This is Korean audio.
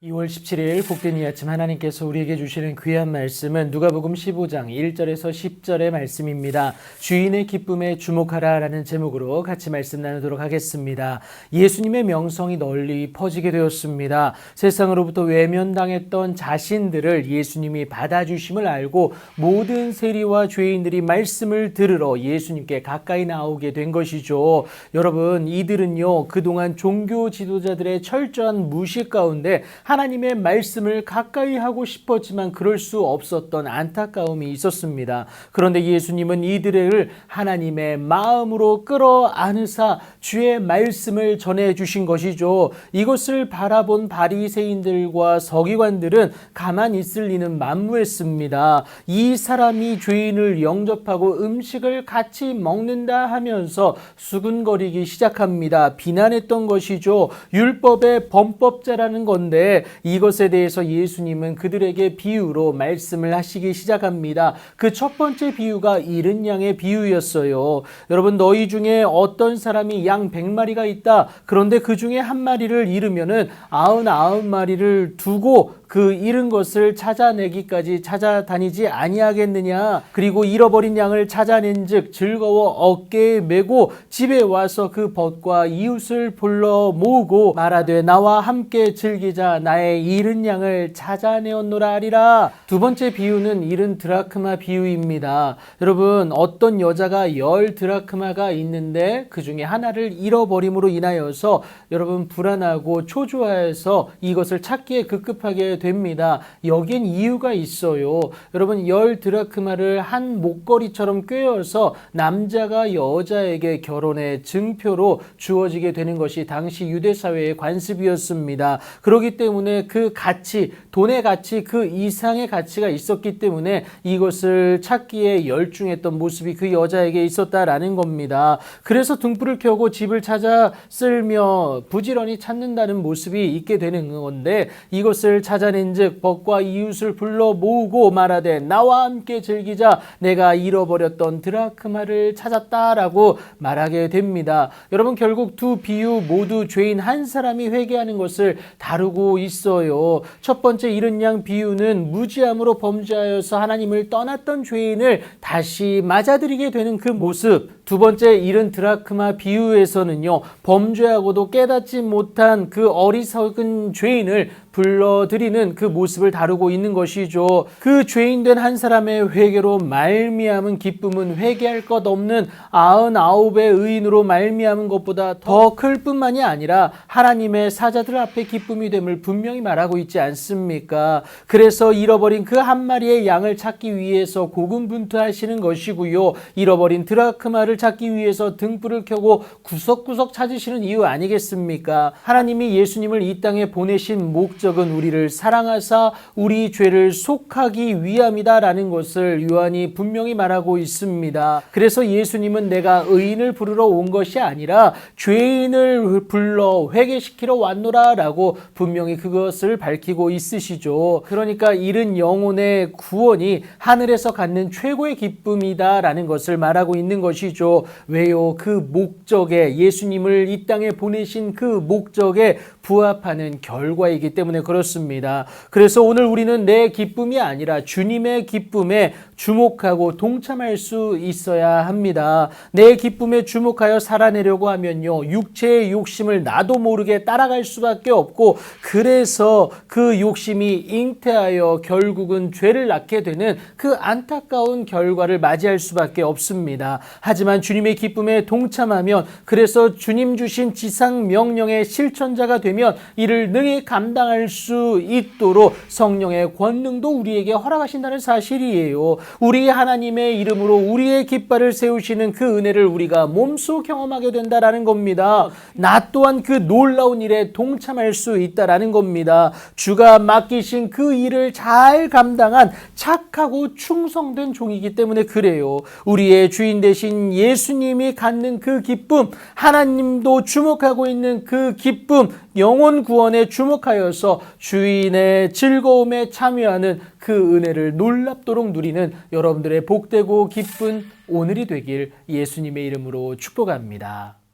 2월 17일 복된 이 아침 하나님께서 우리에게 주시는 귀한 말씀은 누가복음 15장 1절에서 10절의 말씀입니다. 주인의 기쁨에 주목하라 라는 제목으로 같이 말씀 나누도록 하겠습니다. 예수님의 명성이 널리 퍼지게 되었습니다. 세상으로부터 외면당했던 자신들을 예수님이 받아주심을 알고 모든 세리와 죄인들이 말씀을 들으러 예수님께 가까이 나오게 된 것이죠. 여러분, 이들은요 그동안 종교 지도자들의 철저한 무시 가운데 하나님의 말씀을 가까이 하고 싶었지만 그럴 수 없었던 안타까움이 있었습니다. 그런데 예수님은 이들을 하나님의 마음으로 끌어안으사 주의 말씀을 전해주신 것이죠. 이것을 바라본 바리새인들과 서기관들은 가만히 있을 리는 만무했습니다. 이 사람이 죄인을 영접하고 음식을 같이 먹는다 하면서 수군거리기 시작합니다. 비난했던 것이죠. 율법의 범법자라는 건데 이것에 대해서 예수님은 그들에게 비유로 말씀을 하시기 시작합니다. 그 첫 번째 비유가 잃은 양의 비유였어요. 여러분, 너희 중에 어떤 사람이 양 100마리가 있다. 그런데 그 중에 한 마리를 잃으면은 99마리를 두고 그 잃은 것을 찾아내기까지 찾아다니지 아니하겠느냐. 그리고 잃어버린 양을 찾아낸즉 즐거워 어깨에 메고 집에 와서 그 벗과 이웃을 불러 모으고 말하되 나와 함께 즐기자. 나의 잃은 양을 찾아내었노라 하리라. 두 번째 비유는 잃은 드라크마 비유입니다. 여러분, 어떤 여자가 10 드라크마가 있는데 그 중에 하나를 잃어버림으로 인하여서 여러분 불안하고 초조해서 이것을 찾기에 급급하게 됩니다. 여긴 이유가 있어요. 여러분, 10 드라크마를 한 목걸이처럼 꿰어서 남자가 여자에게 결혼의 증표로 주어지게 되는 것이 당시 유대사회의 관습이었습니다. 그렇기 때문에 그 가치, 돈의 가치, 그 이상의 가치가 있었기 때문에 이것을 찾기에 열중했던 모습이 그 여자에게 있었다라는 겁니다. 그래서 등불을 켜고 집을 찾아 쓸며 부지런히 찾는다는 모습이 있게 되는 건데, 이것을 찾아낸즉 벗과 이웃을 불러 모으고 말하되 나와 함께 즐기자. 내가 잃어버렸던 드라크마를 찾았다라고 말하게 됩니다. 여러분, 결국 두 비유 모두 죄인 한 사람이 회개하는 것을 다루고 있어요. 첫 번째 잃은 양 비유는 무지함으로 범죄하여서 하나님을 떠났던 죄인을 다시 맞아들이게 되는 그 모습. 두 번째 잃은 드라크마 비유에서는요, 범죄하고도 깨닫지 못한 그 어리석은 죄인을 불러들이는 그 모습을 다루고 있는 것이죠. 그 죄인된 한 사람의 회개로 말미암은 기쁨은 회개할 것 없는 99의 의인으로 말미암은 것보다 더 클 뿐만이 아니라 하나님의 사자들 앞에 기쁨이 됨을 분명히 말하고 있지 않습니까? 그래서 잃어버린 그 한 마리의 양을 찾기 위해서 고군분투하시는 것이고요. 잃어버린 드라크마를 찾기 위해서 등불을 켜고 구석구석 찾으시는 이유 아니겠습니까? 하나님이 예수님을 이 땅에 보내신 목적은 우리를 사랑하사 우리 죄를 속하기 위함이다라는 것을 요한이 분명히 말하고 있습니다. 그래서 예수님은 내가 의인을 부르러 온 것이 아니라 죄인을 불러 회개시키러 왔노라 라고 분명히 그것을 밝히고 있으시죠. 그러니까 잃은 영혼의 구원이 하늘에서 갖는 최고의 기쁨이다 라는 것을 말하고 있는 것이죠. 왜요? 그 목적에, 예수님을 이 땅에 보내신 그 목적에 부합하는 결과이기 때문에 그렇습니다. 그래서 오늘 우리는 내 기쁨이 아니라 주님의 기쁨에 주목하고 동참할 수 있어야 합니다. 내 기쁨에 주목하여 살아내려고 하면요, 육체의 욕심을 나도 모르게 따라갈 수밖에 없고, 그래서 그 욕심이 잉태하여 결국은 죄를 낳게 되는 그 안타까운 결과를 맞이할 수밖에 없습니다. 하지만 주님의 기쁨에 동참하면, 그래서 주님 주신 지상 명령의 실천자가 되면 이를 능히 감당할 수 있도록 성령의 권능도 우리에게 허락하신다는 사실이에요. 우리 하나님의 이름으로 우리의 깃발을 세우시는 그 은혜를 우리가 몸소 경험하게 된다라는 겁니다. 나 또한 그 놀라운 일에 동참할 수 있다라는 겁니다. 주가 맡기신 그 일을 잘 감당한 착하고 충성된 종이기 때문에 그래요. 우리의 주인 되신 예수님이 갖는 그 기쁨, 하나님도 주목하고 있는 그 기쁨, 영혼 구원에 주목하여서 주인의 즐거움에 참여하는 그 은혜를 놀랍도록 누리는 여러분들의 복되고 기쁜 오늘이 되길 예수님의 이름으로 축복합니다.